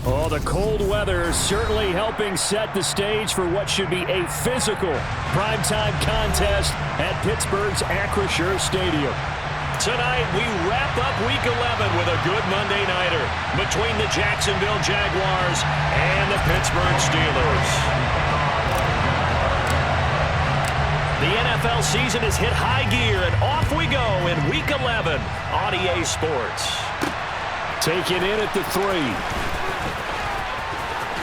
Oh, the cold weather is certainly helping set the stage for what should be a physical primetime contest at Pittsburgh's Acrisure Stadium. Tonight, we wrap up Week 11 with a good Monday nighter between the Jacksonville Jaguars and the Pittsburgh Steelers. The NFL season has hit high gear, and off we go in Week 11 on EA Sports. Taken in at the 3.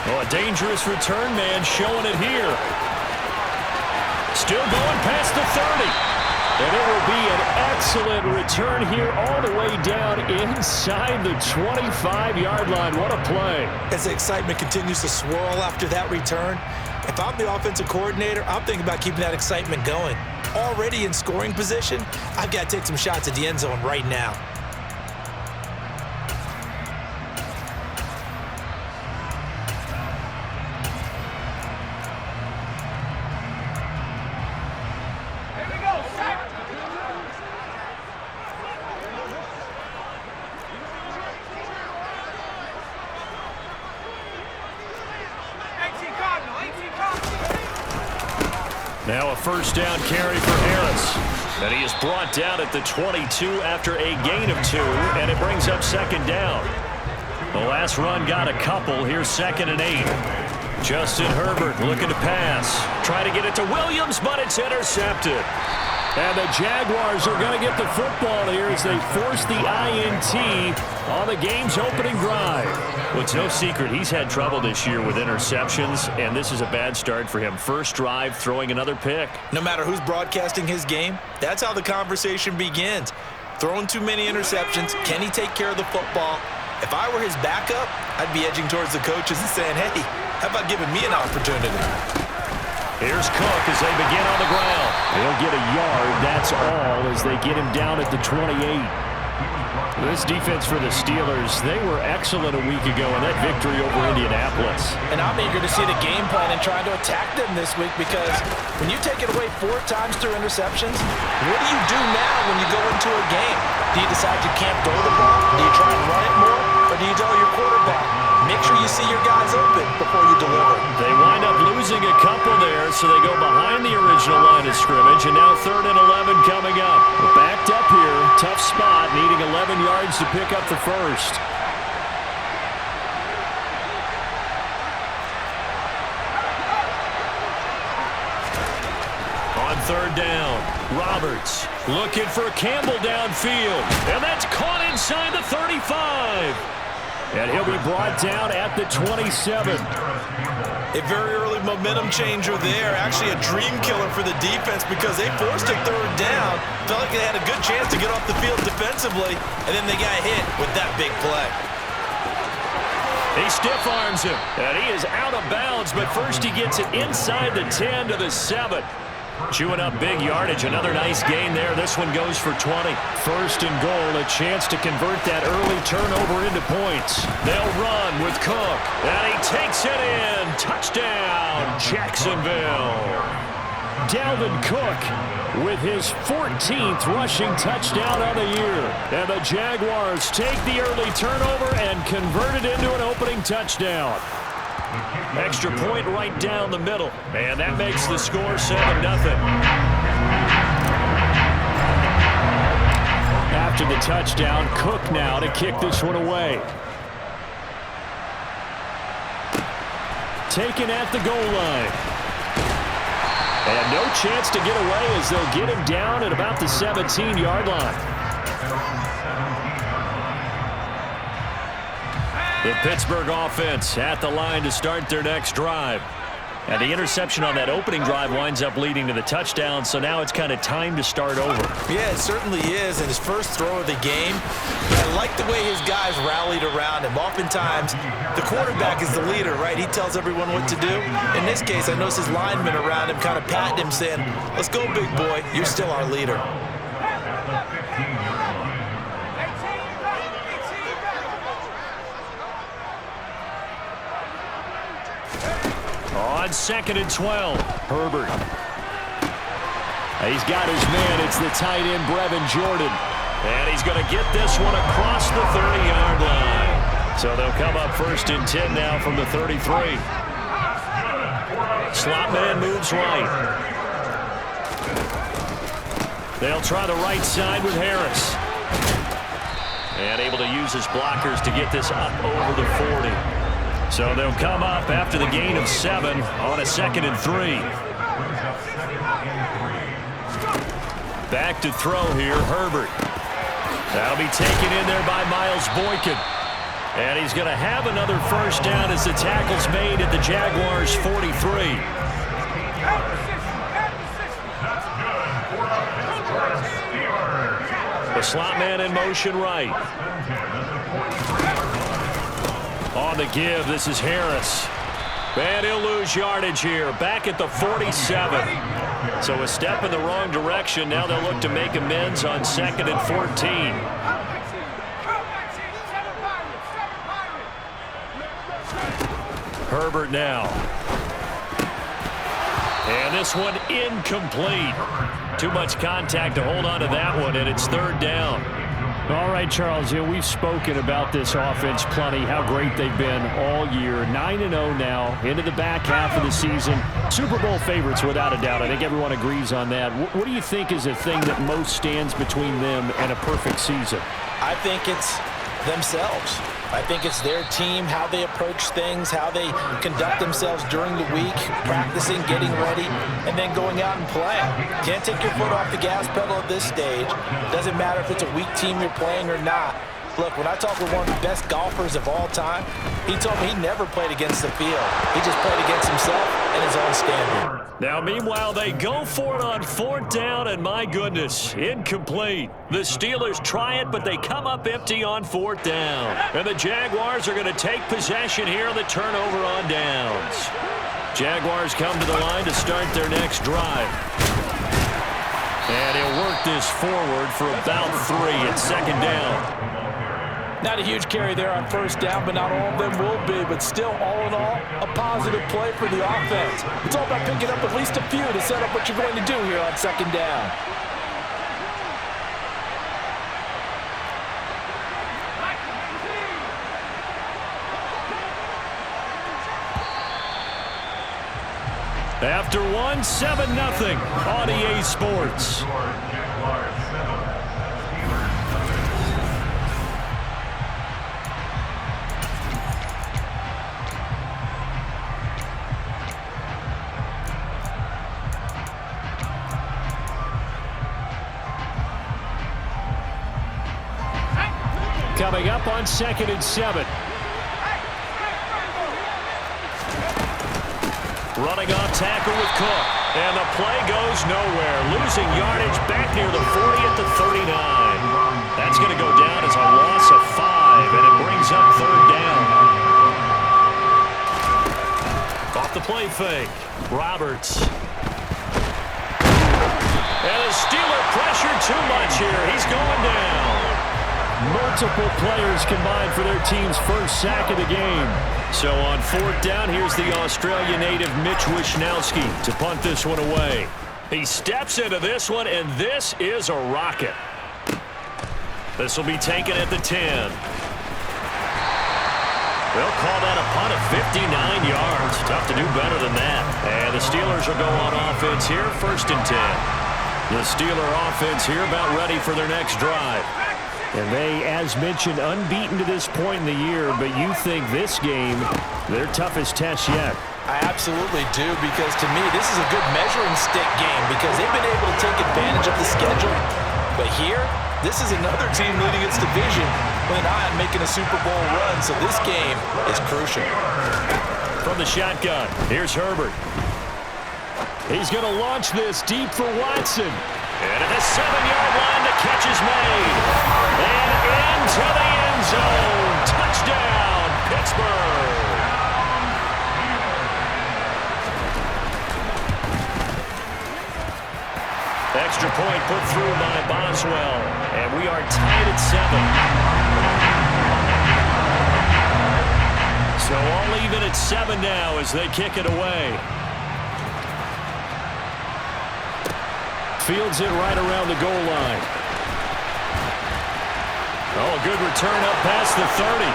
Oh, a dangerous return man showing it here. Still going past the 30. And it will be an excellent return here all the way down inside the 25-yard line. What a play. As the excitement continues to swirl after that return, if I'm the offensive coordinator, I'm thinking about keeping that excitement going. Already in scoring position, I've got to take some shots at the end zone right now. Now a first down carry for Harris. And he is brought down at the 22 after a gain of 2, and it brings up second down. The last run got a couple. Here's 2nd and 8. Justin Herbert looking to pass. Try to get it to Williams, but it's intercepted. And the Jaguars are going to get the football here as they force the INT on the game's opening drive. Well, it's no secret he's had trouble this year with interceptions, and this is a bad start for him. First drive, throwing another pick. No matter who's broadcasting his game, that's how the conversation begins. Throwing too many interceptions, can he take care of the football? If I were his backup, I'd be edging towards the coaches and saying, hey, how about giving me an opportunity? Here's Cook as they begin on the ground. They'll get a yard, that's all, as they get him down at the 28. This defense for the Steelers, they were excellent a week ago in that victory over Indianapolis. And I'm eager to see the game plan and trying to attack them this week, because when you take it away 4 times through interceptions, what do you do now when you go into a game? Do you decide you can't throw the ball? Do you try and run it more? Or do you tell your quarterback, make sure you see your guys open before you deliver? They wind up losing a couple there, so they go behind the original line of scrimmage, and now 3rd and 11 coming up. We're backed up here, tough spot, needing 11 yards to pick up the first. On 3rd down, Roberts looking for Campbell downfield, and that's caught inside the 35. And he'll be brought down at the 27. A very early momentum changer there. Actually a dream killer for the defense, because they forced a 3rd down. Felt like they had a good chance to get off the field defensively, and then they got hit with that big play. He stiff arms him, and he is out of bounds, but first he gets it inside the 10 to the 7. Chewing up big yardage. Another nice gain there. This one goes for 20. 1st and goal, a chance to convert that early turnover into points. They'll run with Cook, and he takes it in. Touchdown, Jacksonville. Dalvin Cook with his 14th rushing touchdown on the year. And the Jaguars take the early turnover and convert it into an opening touchdown. Extra point right down the middle. And that makes the score 7-0. After the touchdown, Cook now to kick this one away. Taken at the goal line. And no chance to get away as they'll get him down at about the 17-yard line. The Pittsburgh offense at the line to start their next drive. And the interception on that opening drive winds up leading to the touchdown, so now it's kind of time to start over. Yeah, it certainly is. And his first throw of the game, I like the way his guys rallied around him. Oftentimes, the quarterback is the leader, right? He tells everyone what to do. In this case, I noticed his linemen around him kind of patting him, saying, let's go, big boy. You're still our leader. On 2nd and 12, Herbert. He's got his man. It's the tight end, Brevin Jordan. And he's going to get this one across the 30-yard line. So they'll come up 1st and 10 now from the 33. Slot man moves right. They'll try the right side with Harris. And able to use his blockers to get this up over the 40. So they'll come up after the gain of 7 on a 2nd and 3. Back to throw here, Herbert. That'll be taken in there by Miles Boykin. And he's going to have another first down as the tackle's made at the Jaguars' 43. The slot man in motion right. On the give, this is Harris. And he'll lose yardage here, back at the 47. So a step in the wrong direction. Now they'll look to make amends on 2nd and 14. Herbert now. And this one incomplete. Too much contact to hold on to that one, and it's 3rd down. All right, Charles, we've spoken about this offense plenty, how great they've been all year. 9-0 now, into the back half of the season. Super Bowl favorites, without a doubt. I think everyone agrees on that. What do you think is the thing that most stands between them and a perfect season? I think it's themselves. I think it's their team, how they approach things, how they conduct themselves during the week, practicing, getting ready, and then going out and playing. Can't take your foot off the gas pedal at this stage. Doesn't matter if it's a weak team you're playing or not. Look, when I talk with one of the best golfers of all time, he told me he never played against the field. He just played against himself and his own standard. Now, meanwhile, they go for it on 4th down, and my goodness, incomplete. The Steelers try it, but they come up empty on 4th down. And the Jaguars are going to take possession here on the turnover on downs. Jaguars come to the line to start their next drive. And he'll work this forward for about 3 at 2nd down. Not a huge carry there on 1st down, but not all of them will be. But still, all in all, a positive play for the offense. It's all about picking up at least a few to set up what you're going to do here on 2nd down. After one, 7-0 on EA Sports. Coming up on 2nd and 7. Running off tackle with Cook. And the play goes nowhere. Losing yardage back near the 40 at the 39. That's going to go down as a loss of 5, and it brings up 3rd down. Off the play fake. Roberts. And the Steeler pressure too much here. He's going down. Multiple players combined for their team's first sack of the game. So on 4th down, here's the Australia native Mitch Wishnowsky to punt this one away. He steps into this one, and this is a rocket. This will be taken at the 10. They'll call that a punt of 59 yards. Tough to do better than that. And the Steelers will go on offense here, 1st and 10. The Steeler offense here about ready for their next drive. And they, as mentioned, unbeaten to this point in the year, but you think this game, their toughest test yet. I absolutely do, because to me, this is a good measuring stick game because they've been able to take advantage of the schedule. But here, this is another team leading its division with an eye on making a Super Bowl run, so this game is crucial. From the shotgun, here's Herbert. He's going to launch this deep for Watson. And at the 7-yard line, the catch is made. And into the end zone. Touchdown, Pittsburgh. Extra point put through by Boswell. And we are tied at 7. So all even at 7 now as they kick it away. Fields it right around the goal line. Oh, a good return up past the 30.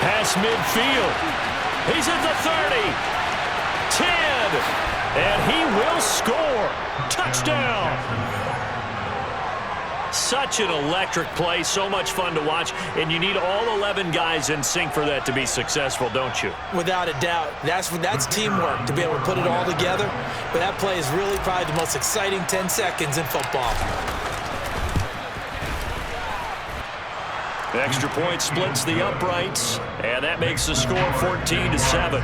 Past midfield. He's at the 30. 10. And he will score. Touchdown. Such an electric play. So much fun to watch. And you need all 11 guys in sync for that to be successful, don't you? Without a doubt. That's teamwork to be able to put it all together. But that play is really probably the most exciting 10 seconds in football. The extra point splits the uprights, and that makes the score 14-7.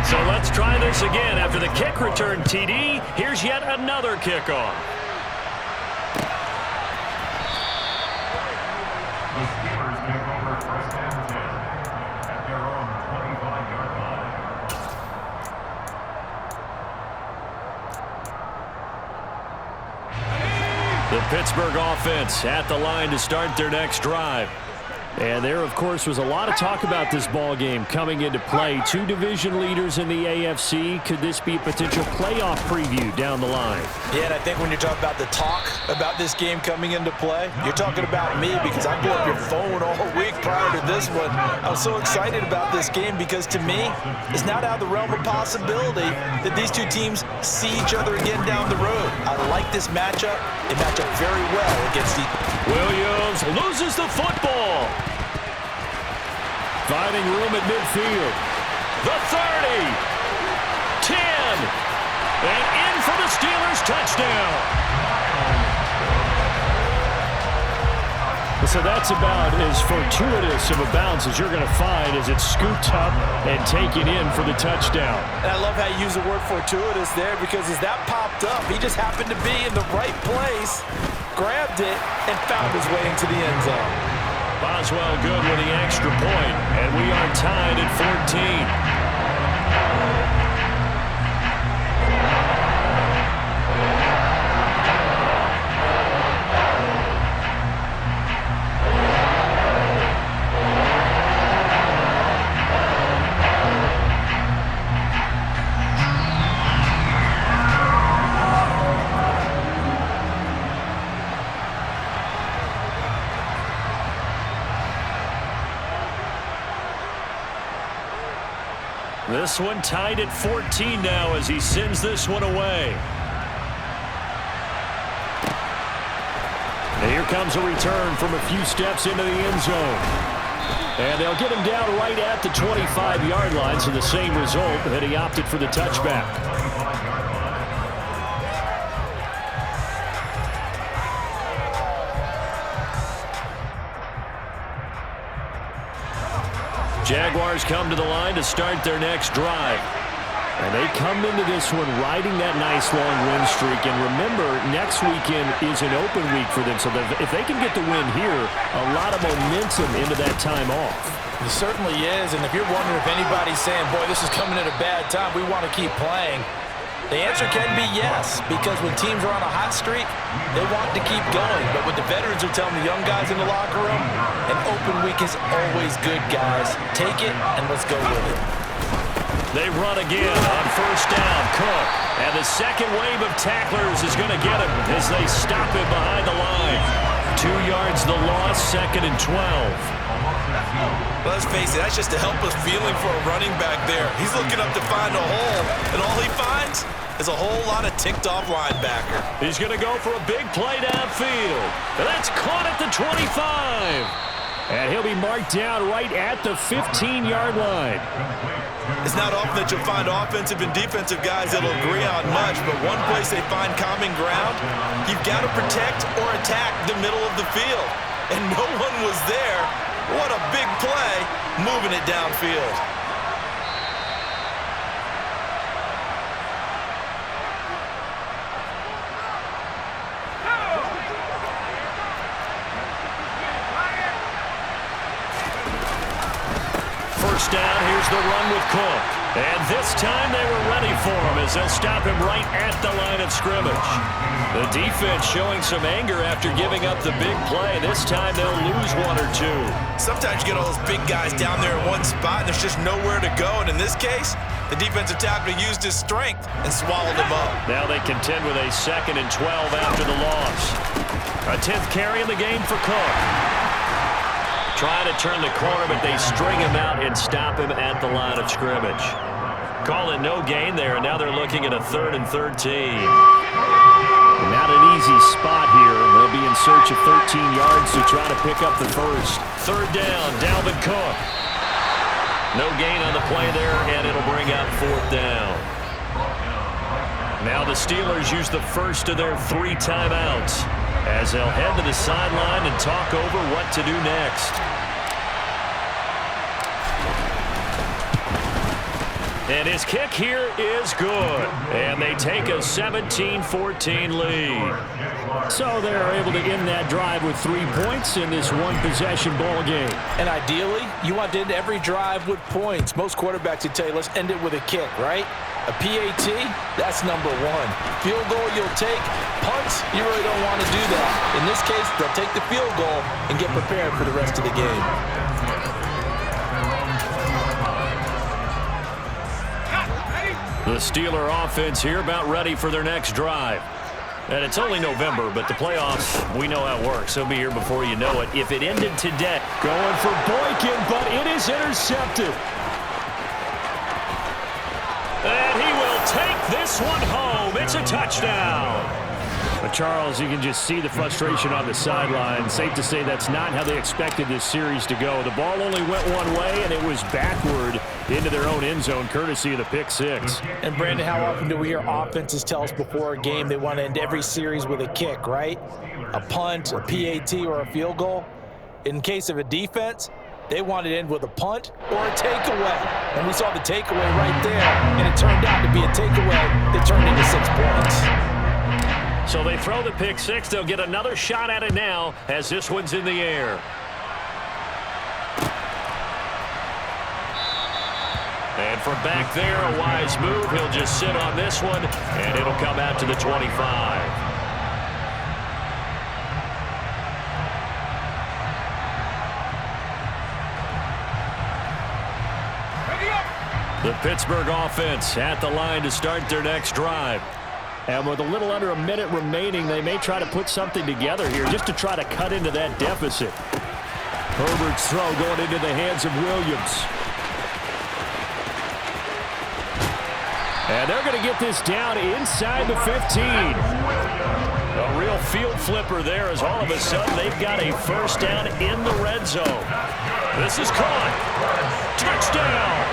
So let's try this again. After the kick return TD, here's yet another kickoff. The Steelers take over first and 10 at their own 25-yard line. The Pittsburgh offense at the line to start their next drive. And there, of course, was a lot of talk about this ball game coming into play. Two division leaders in the AFC. Could this be a potential playoff preview down the line? Yeah, and I think when you're talking about the talk about this game coming into play, you're talking about me because I blew up your phone all week prior to this one. I was so excited about this game because, to me, it's not out of the realm of possibility that these two teams see each other again down the road. I like this matchup. It match up very well against the... Williams loses the football. Finding room at midfield. The 30. 10. And in for the Steelers touchdown. So that's about as fortuitous of a bounce as you're going to find as it's scooped up and taken in for the touchdown. And I love how you use the word fortuitous there because as that popped up, he just happened to be in the right place, grabbed it, and found his way into the end zone. Boswell good with the extra point, and we are tied at 14. This one tied at 14 now as he sends this one away. And here comes a return from a few steps into the end zone. And they'll get him down right at the 25-yard line, so the same result that he opted for the touchback. Jaguars come to the line to start their next drive. And they come into this one riding that nice long win streak. And remember, next weekend is an open week for them. So if they can get the win here, a lot of momentum into that time off. It certainly is. And if you're wondering if anybody's saying, boy, this is coming at a bad time, we want to keep playing, the answer can be yes, because when teams are on a hot streak, they want to keep going. But what the veterans are telling the young guys in the locker room, an open week is always good, guys. Take it, and let's go with it. They run again on first down. Cook. And the second wave of tacklers is going to get him as they stop him behind the line. 2 yards the loss, 2nd and 12. Let's face it, that's just a helpless feeling for a running back there. He's looking up to find a hole, and all he finds is a whole lot of ticked-off linebacker. He's going to go for a big play downfield. And that's caught at the 25. And he'll be marked down right at the 15-yard line. It's not often that you'll find offensive and defensive guys that'll agree on much, but one place they find common ground, you've got to protect or attack the middle of the field. And no one was there. What a big play, moving it downfield. First down, here's the run with Cook. And this time they were ready for him as they'll stop him right at the line of scrimmage. The defense showing some anger after giving up the big play. This time they'll lose 1 or 2. Sometimes you get all those big guys down there in one spot and there's just nowhere to go. And in this case, the defensive tackle used his strength and swallowed him up. Now they contend with a 2nd and 12 after the loss. A 10th carry in the game for Cook. Trying to turn the corner, but they string him out and stop him at the line of scrimmage. Calling no gain there, and now they're looking at a 3rd and 13. Not an easy spot here. They'll be in search of 13 yards to try to pick up the first. 3rd down, Dalvin Cook. No gain on the play there, and it'll bring up 4th down. Now the Steelers use the first of their 3 timeouts as they'll head to the sideline and talk over what to do next. And his kick here is good. And they take a 17-14 lead. So they're able to end that drive with 3 points in this one-possession ball game. And ideally, you want to end every drive with points. Most quarterbacks would tell you, let's end it with a kick, right? A PAT, that's number 1. Field goal, you'll take. Punts, you really don't want to do that. In this case, they'll take the field goal and get prepared for the rest of the game. The Steeler offense here about ready for their next drive. And it's only November, but the playoffs, we know how it works. They'll be here before you know it. If it ended today. Going for Boykin, but it is intercepted. And he will take this one home. It's a touchdown. But Charles, you can just see the frustration on the sideline. Safe to say that's not how they expected this series to go. The ball only went one way, and it was backward into their own end zone, courtesy of the pick 6. And, Brandon, how often do we hear offenses tell us before a game they want to end every series with a kick, right? A punt, a PAT, or a field goal. In case of a defense, they wanted to end with a punt or a takeaway. And we saw the takeaway right there, and it turned out to be a takeaway that turned into 6 points. So they throw the pick 6. They'll get another shot at it now as this one's in the air. And from back there, a wise move. He'll just sit on this one, and it'll come out to the 25. The Pittsburgh offense at the line to start their next drive. And with a little under a minute remaining, they may try to put something together here just to try to cut into that deficit. Herbert's throw going into the hands of Williams. And they're going to get this down inside the 15. A real field flipper there as all of a sudden they've got a first down in the red zone. This is caught. Touchdown.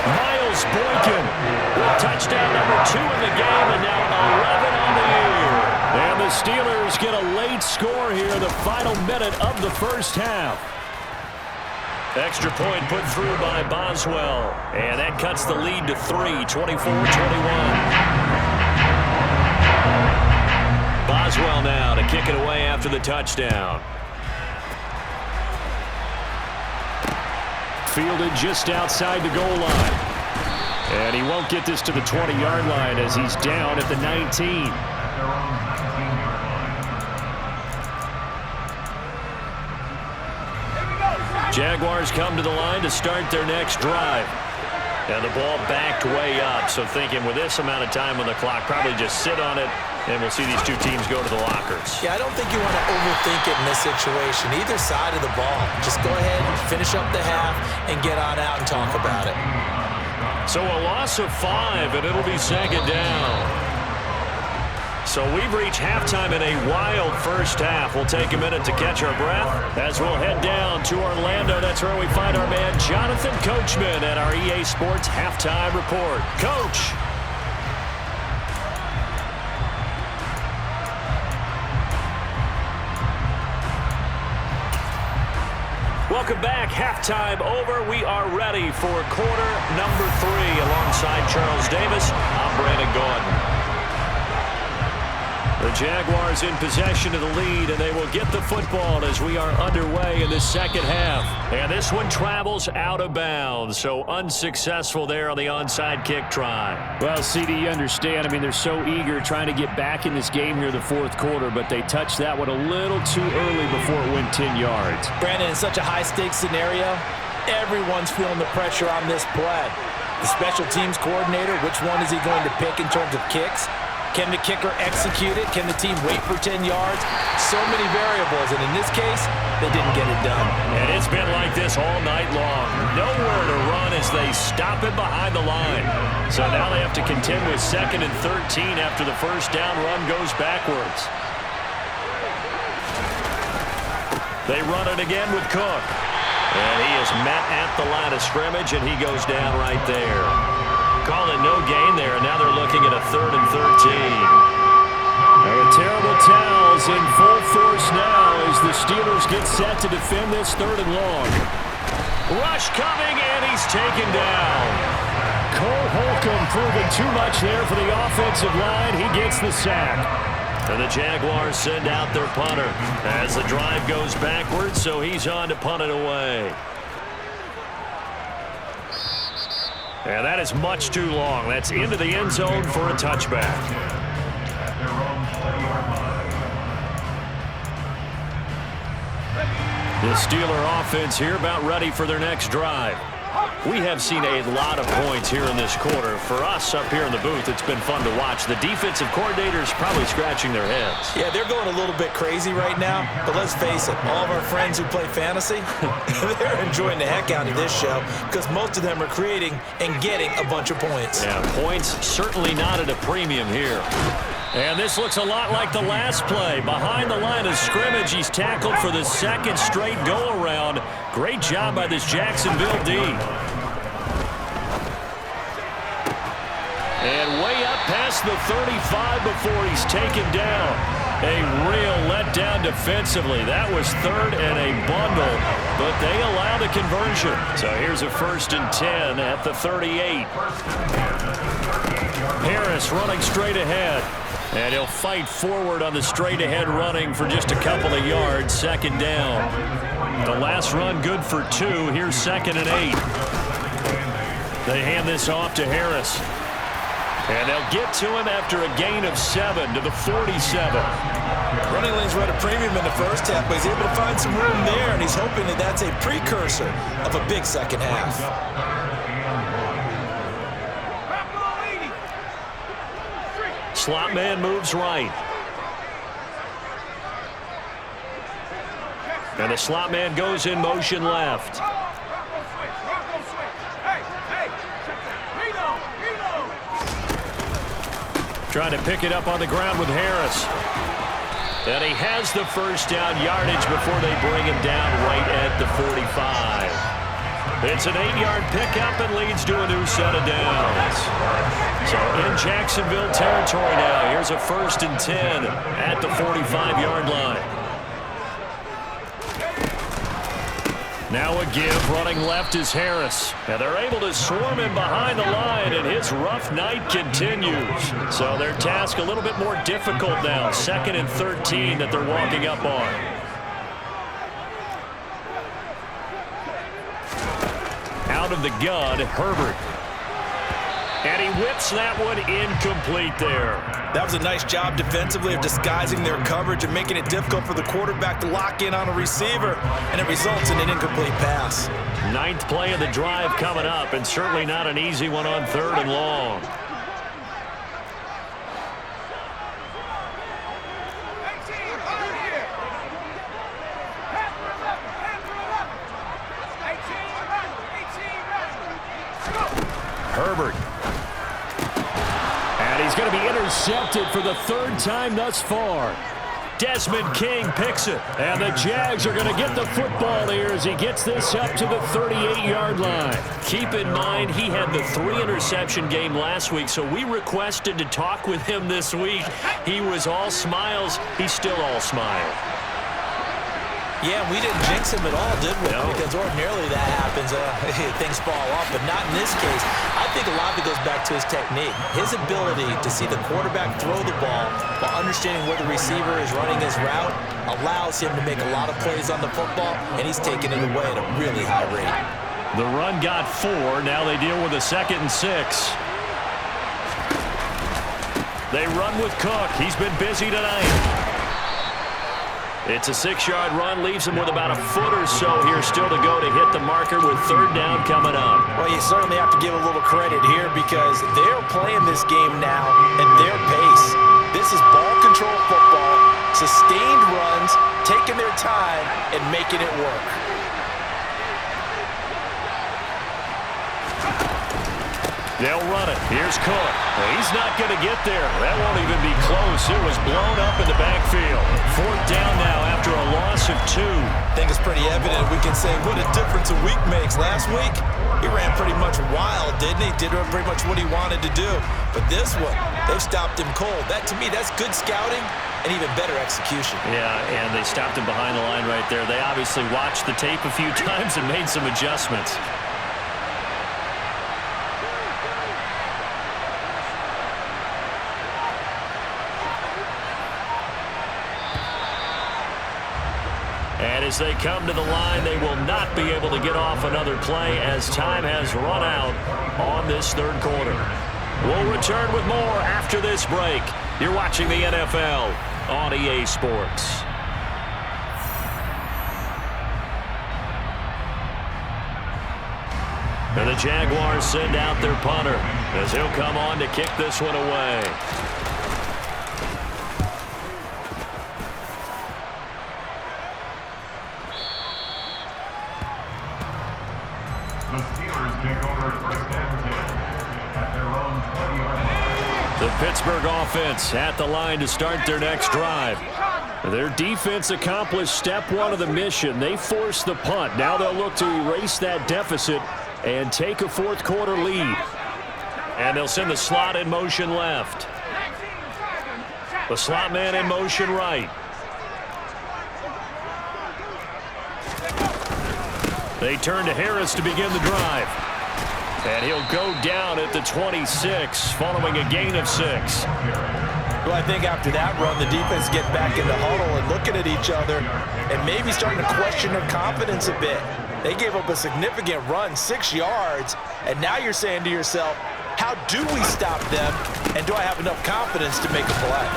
Miles Boykin. Touchdown number 2 in the game, and now 11 on the year. And the Steelers get a late score here, the final minute of the first half. Extra point put through by Boswell. And that cuts the lead to 3, 24-21. Boswell now to kick it away after the touchdown. Fielded just outside the goal line. And he won't get this to the 20-yard line as he's down at the 19. Jaguars come to the line to start their next drive. And the ball backed way up. So thinking with this amount of time on the clock, probably just sit on it, and we'll see these two teams go to the lockers. Yeah, I don't think you want to overthink it in this situation. Either side of the ball. Just go ahead and finish up the half and get on out and talk about it. So a loss of 5, and it'll be 2nd down. So we've reached halftime in a wild first half. We'll take a minute to catch our breath as we'll head down to Orlando. That's where we find our man Jonathan Coachman at our EA Sports Halftime Report. Coach. Welcome back. Halftime over. We are ready for quarter number 3 alongside Charles Davis. I'm Brandon Gordon. The Jaguars in possession of the lead, and they will get the football as we are underway in the second half. And this one travels out of bounds, so unsuccessful there on the onside kick try. Well, CD, you understand. I mean, they're so eager trying to get back in this game here in the fourth quarter, but they touched that one a little too early before it went 10 yards. Brandon, in such a high-stakes scenario, everyone's feeling the pressure on this play. The special teams coordinator, which one is he going to pick in terms of kicks? Can the kicker execute it? Can the team wait for 10 yards? So many variables, and in this case, they didn't get it done. And it's been like this all night long. Nowhere to run as they stop it behind the line. So now they have to contend with 2nd and 13 after the first down run goes backwards. They run it again with Cook. And he is met at the line of scrimmage, and he goes down right there. Call it no gain there, and now they're looking at a 3rd and 13. The terrible towels in full force now as the Steelers get set to defend this 3rd and long. Rush coming, and he's taken down. Cole Holcomb proving too much there for the offensive line. He gets the sack. And the Jaguars send out their punter as the drive goes backwards, so he's on to punt it away. And that is much too long. That's into the end zone for a touchback. The Steeler offense here about ready for their next drive. We have seen a lot of points here in this quarter. For us up here in the booth, it's been fun to watch. The defensive coordinators probably scratching their heads. Yeah, they're going a little bit crazy right now, but let's face it, all of our friends who play fantasy, they're enjoying the heck out of this show because most of them are creating and getting a bunch of points. Yeah, points certainly not at a premium here. And this looks a lot like the last play. Behind the line of scrimmage, he's tackled for the 2nd straight go-around. Great job by this Jacksonville D. And way up past the 35 before he's taken down. A real letdown defensively. That was 3rd and a bundle, but they allowed a conversion. So here's a 1st and 10 at the 38. Harris running straight ahead. And he'll fight forward on the straight-ahead running for just a couple of yards, 2nd down. The last run good for 2. Here's 2nd and 8. They hand this off to Harris. And they'll get to him after a gain of 7 to the 47. Running lanes were at a premium in the first half, but he's able to find some room there, and he's hoping that that's a precursor of a big second half. Slot man moves right. And the slot man goes in motion left. Trying to pick it up on the ground with Harris. And he has the first down yardage before they bring him down right at the 45. It's an 8-yard pickup and leads to a new set of downs. So in Jacksonville territory now. Here's a 1st and 10 at the 45-yard line. Now a give, running left is Harris. And they're able to swarm him behind the line, and his rough night continues. So their task a little bit more difficult now. 2nd and 13 that they're walking up on. Out of the gun, Herbert. And he whips that one incomplete there. That was a nice job defensively of disguising their coverage and making it difficult for the quarterback to lock in on a receiver, and it results in an incomplete pass. 9th play of the drive coming up, and certainly not an easy one on 3rd and long. Herbert. And he's going to be intercepted for the 3rd time thus far. Desmond King picks it. And the Jags are going to get the football here as he gets this up to the 38-yard line. Keep in mind, he had the 3-interception game last week, so we requested to talk with him this week. He was all smiles. He's still all smile. Yeah, we didn't jinx him at all, did we? No. Because ordinarily that happens, things fall off, but not in this case. I think a lot of it goes back to his technique. His ability to see the quarterback throw the ball while understanding where the receiver is running his route allows him to make a lot of plays on the football, and he's taking it away at a really high rate. The run got 4. Now they deal with a 2nd and 6. They run with Cook. He's been busy tonight. It's a 6-yard run, leaves him with about a foot or so here still to go to hit the marker with 3rd down coming up. Well, you certainly have to give a little credit here because they're playing this game now at their pace. This is ball control football, sustained runs, taking their time and making it work. They'll run it. Here's Cook. He's not going to get there. That won't even be close. It was blown up in the backfield. 4th down now after a loss of 2. I think it's pretty evident. We can say what a difference a week makes. Last week, he ran pretty much wild, didn't he? Did pretty much what he wanted to do. But this one, they've stopped him cold. That, to me, that's good scouting and even better execution. Yeah, and they stopped him behind the line right there. They obviously watched the tape a few times and made some adjustments. And as they come to the line, they will not be able to get off another play as time has run out on this 3rd quarter. We'll return with more after this break. You're watching the NFL on EA Sports. And the Jaguars send out their punter as he'll come on to kick this one away. The Steelers take over 1st and 10 at their own 20-yard line. The Pittsburgh offense at the line to start their next drive. Their defense accomplished step 1 of the mission. They forced the punt. Now they'll look to erase that deficit and take a 4th quarter lead. And they'll send the slot in motion left. The slot man in motion right. They turn to Harris to begin the drive. And he'll go down at the 26 following a gain of 6. Well, I think after that run, the defense get back in the huddle and looking at each other and maybe starting to question their confidence a bit. They gave up a significant run, 6 yards, and now you're saying to yourself, how do we stop them, and do I have enough confidence to make a play?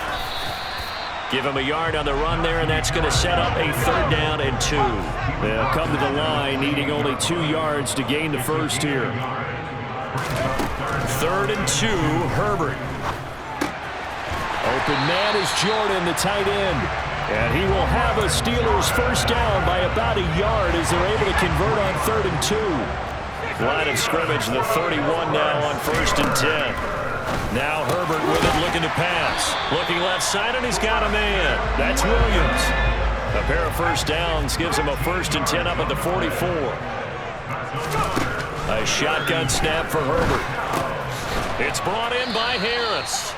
Give him a yard on the run there, and that's going to set up a 3rd down and 2. They'll come to the line, needing only 2 yards to gain the first here. 3rd and 2, Herbert. Open man is Jordan, the tight end. And he will have a Steelers 1st down by about a yard as they're able to convert on 3rd and 2. Line of scrimmage, the 31 now on 1st and 10. Now Herbert with it, looking to pass. Looking left side, and he's got a man. That's Williams. A pair of 1st downs gives him a 1st and 10 up at the 44. A shotgun snap for Herbert. It's brought in by Harris.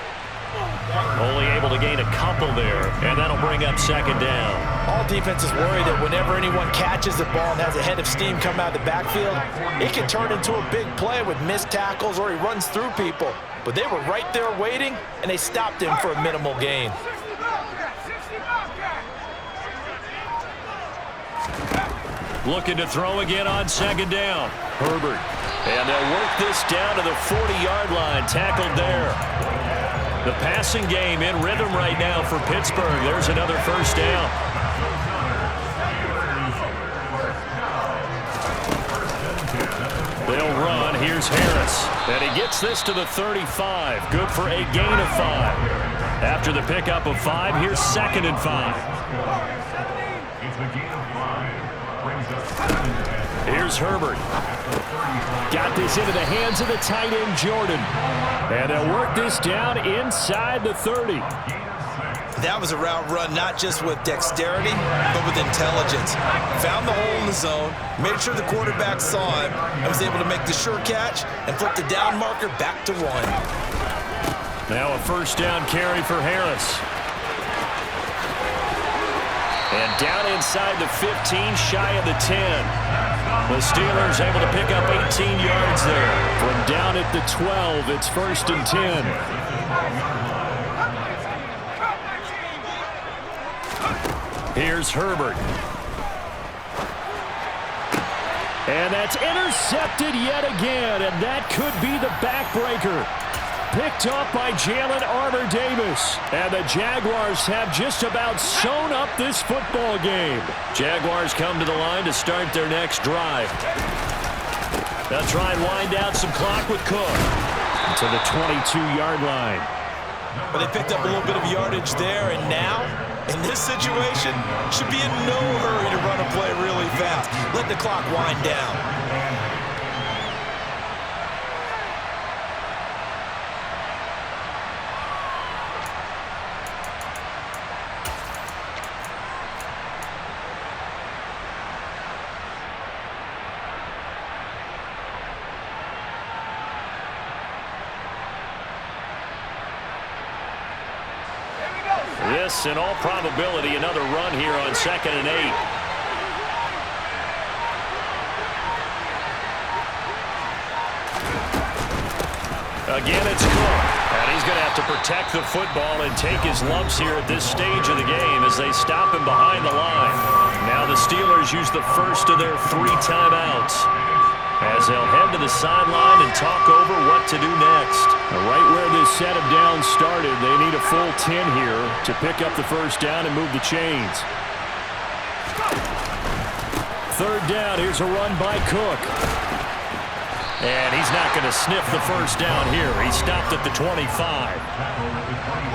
Only able to gain a couple there, and that'll bring up 2nd down. All defenses worry that whenever anyone catches the ball and has a head of steam come out of the backfield, it can turn into a big play with missed tackles or he runs through people. But they were right there waiting, and they stopped him for a minimal gain. Looking to throw again on 2nd down. Herbert. And they'll work this down to the 40-yard line. Tackled there. The passing game in rhythm right now for Pittsburgh. There's another 1st down. They'll run. Here's Harris. And he gets this to the 35. Good for a gain of 5. After the pickup of 5, here's 2nd and 5. It's a gain of 5. Brings us 7 to 10. Here's Herbert. Got this into the hands of the tight end, Jordan. And they'll work this down inside the 30. That was a route run not just with dexterity, but with intelligence. Found the hole in the zone, made sure the quarterback saw him, and was able to make the sure catch and flip the down marker back to 1. Now a 1st down carry for Harris. And down inside the 15, shy of the 10. The Steelers able to pick up 18 yards there. From down at the 12, it's 1st and 10. Here's Herbert. And that's intercepted yet again, and that could be the backbreaker. Picked up by Jalen Armour-Davis. And the Jaguars have just about sewn up this football game. Jaguars come to the line to start their next drive. They'll try and wind out some clock with Cook. To the 22-yard line. But they picked up a little bit of yardage there, and now, in this situation, should be in no hurry to run a play really fast. Let the clock wind down. This, in all probability, another run here on 2nd and 8. Again, it's Cook. And he's going to have to protect the football and take his lumps here at this stage of the game as they stop him behind the line. Now the Steelers use the first of their 3 timeouts as they'll head to the sideline and talk over what to do next. Right where this set of downs started, they need a full 10 here to pick up the first down and move the chains. 3rd down, here's a run by Cook. And he's not going to sniff the first down here. He stopped at the 25.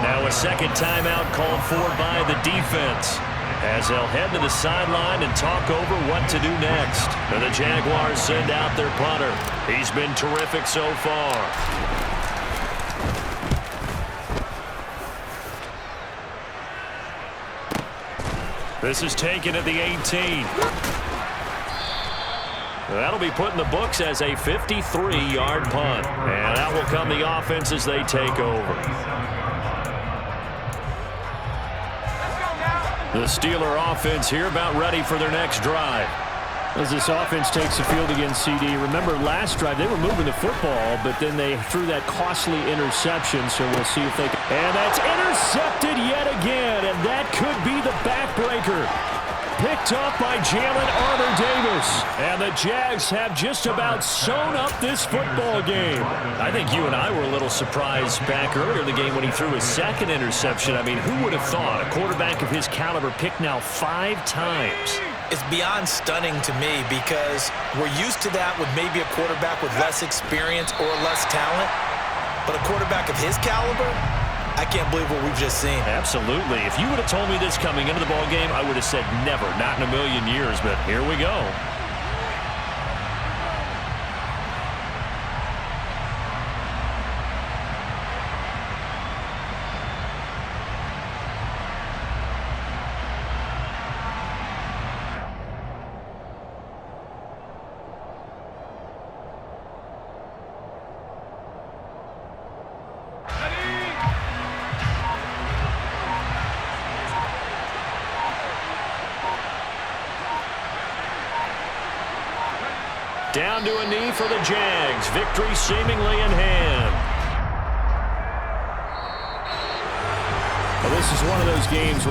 Now a second timeout called for by the defense as they'll head to the sideline and talk over what to do next. Now the Jaguars send out their punter. He's been terrific so far. This is taken at the 18. That'll be put in the books as a 53-yard punt. And that will come the offense as they take over. The Steeler offense here about ready for their next drive. As this offense takes the field against CD, remember last drive they were moving the football, but then they threw that costly interception, so we'll see if they can. And that's intercepted yet again, and that could be the backbreaker. Picked up by Jalen Armour-Davis. And the Jags have just about sewn up this football game. I think you and I were a little surprised back earlier in the game when he threw his 2nd interception. I mean, who would have thought a quarterback of his caliber picked now 5 times? It's beyond stunning to me because we're used to that with maybe a quarterback with less experience or less talent. But a quarterback of his caliber, I can't believe what we've just seen. Absolutely. If you would have told me this coming into the ball game, I would have said never, not in a million years, but here we go. Down to a knee for the Jags. Victory seemingly in hand. Well, this is one of those games where